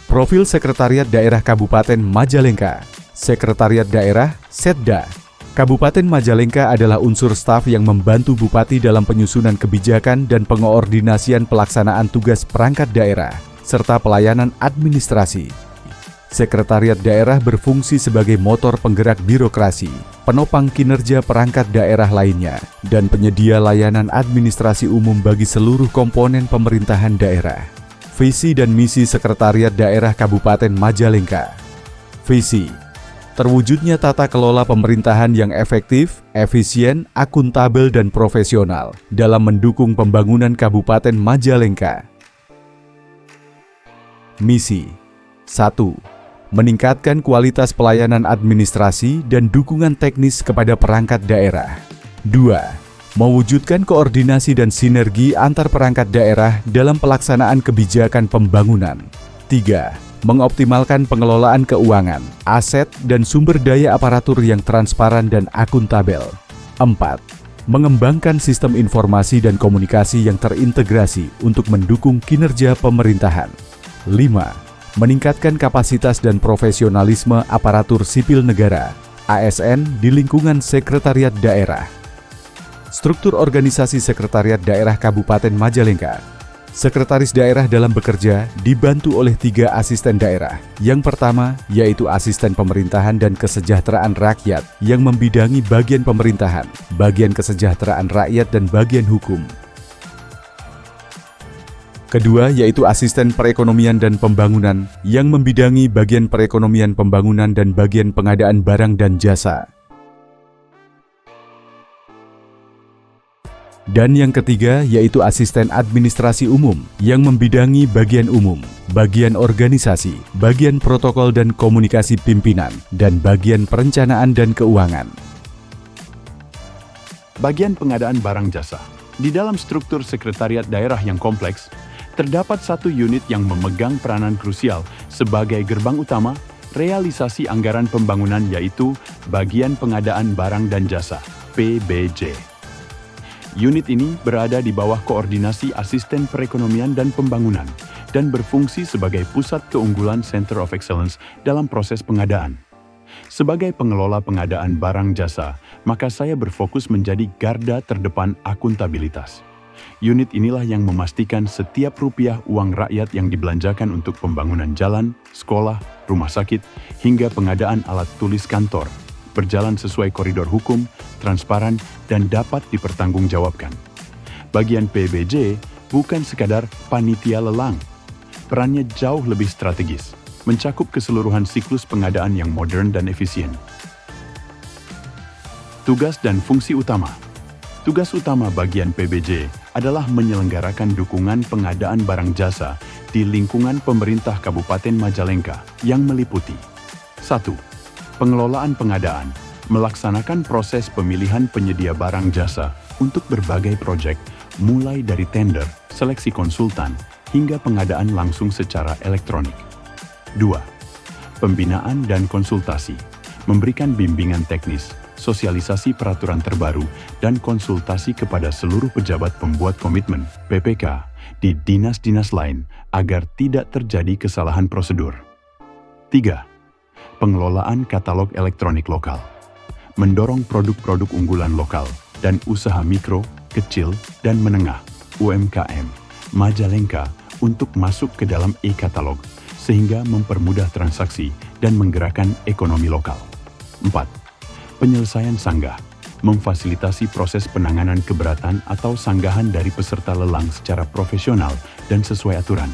Profil Sekretariat Daerah Kabupaten Majalengka. Sekretariat Daerah Setda. Kabupaten Majalengka adalah unsur staf yang membantu Bupati dalam penyusunan kebijakan dan pengoordinasian pelaksanaan tugas perangkat daerah, serta pelayanan administrasi. Sekretariat daerah berfungsi sebagai motor penggerak birokrasi, penopang kinerja perangkat daerah lainnya, dan penyedia layanan administrasi umum bagi seluruh komponen pemerintahan daerah. Visi dan misi Sekretariat Daerah Kabupaten Majalengka. Visi: terwujudnya tata kelola pemerintahan yang efektif, efisien, akuntabel, dan profesional dalam mendukung pembangunan Kabupaten Majalengka. Misi: 1. Meningkatkan kualitas pelayanan administrasi dan dukungan teknis kepada perangkat daerah. 2. Mewujudkan koordinasi dan sinergi antar perangkat daerah dalam pelaksanaan kebijakan pembangunan. 3. Mengoptimalkan pengelolaan keuangan, aset, dan sumber daya aparatur yang transparan dan akuntabel. 4. Mengembangkan sistem informasi dan komunikasi yang terintegrasi untuk mendukung kinerja pemerintahan. 5. Meningkatkan kapasitas dan profesionalisme aparatur sipil negara, ASN, di lingkungan Sekretariat Daerah. Struktur organisasi Sekretariat Daerah Kabupaten Majalengka. Sekretaris daerah dalam bekerja dibantu oleh 3 asisten daerah. Yang pertama yaitu asisten pemerintahan dan kesejahteraan rakyat yang membidangi bagian pemerintahan, bagian kesejahteraan rakyat, dan bagian hukum. Kedua yaitu asisten perekonomian dan pembangunan yang membidangi bagian perekonomian pembangunan dan bagian pengadaan barang dan jasa. Dan yang ketiga yaitu asisten administrasi umum yang membidangi bagian umum, bagian organisasi, bagian protokol dan komunikasi pimpinan, dan bagian perencanaan dan keuangan. Bagian pengadaan barang jasa. Di dalam struktur sekretariat daerah yang kompleks, terdapat satu unit yang memegang peranan krusial sebagai gerbang utama realisasi anggaran pembangunan, yaitu bagian pengadaan barang dan jasa, PBJ. Unit ini berada di bawah koordinasi Asisten Perekonomian dan Pembangunan dan berfungsi sebagai pusat keunggulan Center of Excellence dalam proses pengadaan. Sebagai pengelola pengadaan barang jasa, maka saya berfokus menjadi garda terdepan akuntabilitas. Unit inilah yang memastikan setiap rupiah uang rakyat yang dibelanjakan untuk pembangunan jalan, sekolah, rumah sakit, hingga pengadaan alat tulis kantor berjalan sesuai koridor hukum, transparan, dan dapat dipertanggungjawabkan. Bagian PBJ bukan sekadar panitia lelang. Perannya jauh lebih strategis, mencakup keseluruhan siklus pengadaan yang modern dan efisien. Tugas dan fungsi utama. Tugas utama bagian PBJ adalah menyelenggarakan dukungan pengadaan barang jasa di lingkungan pemerintah Kabupaten Majalengka yang meliputi 1. Pengelolaan pengadaan, melaksanakan proses pemilihan penyedia barang jasa untuk berbagai proyek, mulai dari tender, seleksi konsultan, hingga pengadaan langsung secara elektronik. 2. Pembinaan dan konsultasi, memberikan bimbingan teknis, sosialisasi peraturan terbaru, dan konsultasi kepada seluruh pejabat pembuat komitmen, PPK, di dinas-dinas lain agar tidak terjadi kesalahan prosedur. 3. Pengelolaan katalog elektronik lokal, mendorong produk-produk unggulan lokal dan usaha mikro, kecil, dan menengah UMKM Majalengka untuk masuk ke dalam e-katalog sehingga mempermudah transaksi dan menggerakkan ekonomi lokal. 4. Penyelesaian sanggah, memfasilitasi proses penanganan keberatan atau sanggahan dari peserta lelang secara profesional dan sesuai aturan.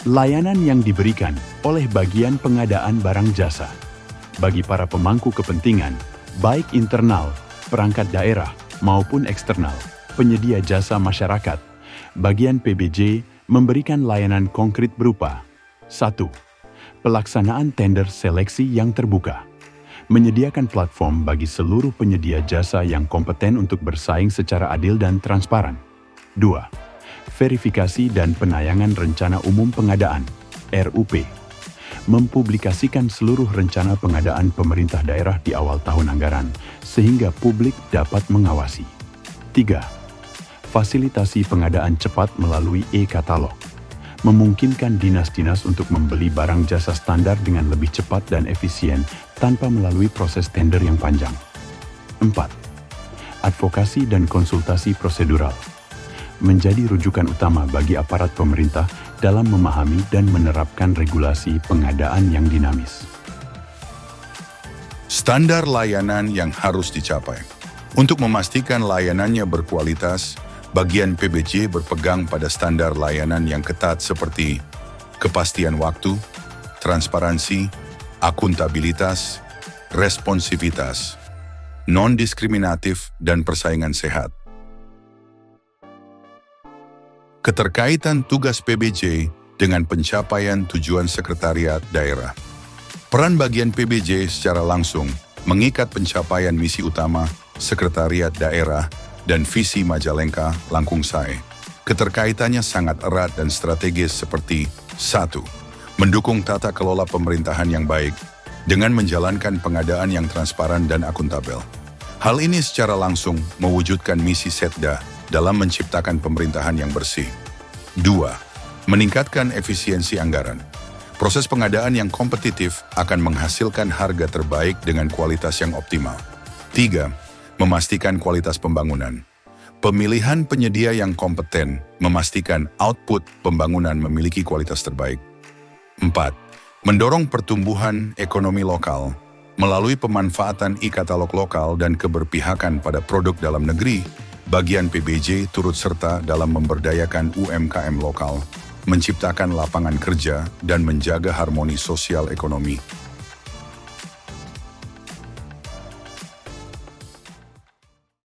Layanan yang diberikan oleh bagian pengadaan barang jasa bagi para pemangku kepentingan, baik internal, perangkat daerah, maupun eksternal, penyedia jasa masyarakat. Bagian PBJ memberikan layanan konkret berupa 1. Pelaksanaan tender seleksi yang terbuka, menyediakan platform bagi seluruh penyedia jasa yang kompeten untuk bersaing secara adil dan transparan. 2. Verifikasi dan penayangan rencana umum pengadaan, RUP. Mempublikasikan seluruh rencana pengadaan pemerintah daerah di awal tahun anggaran, sehingga publik dapat mengawasi. 3. Fasilitasi pengadaan cepat melalui e-katalog. memungkinkan dinas-dinas untuk membeli barang jasa standar dengan lebih cepat dan efisien tanpa melalui proses tender yang panjang. 4. Advokasi dan konsultasi prosedural menjadi rujukan utama bagi aparat pemerintah dalam memahami dan menerapkan regulasi pengadaan yang dinamis. Standar layanan yang harus dicapai. Untuk memastikan layanannya berkualitas, bagian PBJ berpegang pada standar layanan yang ketat seperti kepastian waktu, transparansi, akuntabilitas, responsivitas, non-diskriminatif, dan persaingan sehat. Keterkaitan tugas PBJ dengan pencapaian tujuan sekretariat daerah. Peran bagian PBJ secara langsung mengikat pencapaian misi utama sekretariat daerah dan visi Majalengka Langkung Sae. Keterkaitannya sangat erat dan strategis seperti 1. Mendukung tata kelola pemerintahan yang baik dengan menjalankan pengadaan yang transparan dan akuntabel. Hal ini secara langsung mewujudkan misi Setda dalam menciptakan pemerintahan yang bersih. 2. Meningkatkan efisiensi anggaran. Proses pengadaan yang kompetitif akan menghasilkan harga terbaik dengan kualitas yang optimal. 3. Memastikan kualitas pembangunan. Pemilihan penyedia yang kompeten memastikan output pembangunan memiliki kualitas terbaik. 4. Mendorong pertumbuhan ekonomi lokal melalui pemanfaatan e-katalog lokal dan keberpihakan pada produk dalam negeri. Bagian PBJ turut serta dalam memberdayakan UMKM lokal, menciptakan lapangan kerja, dan menjaga harmoni sosial ekonomi.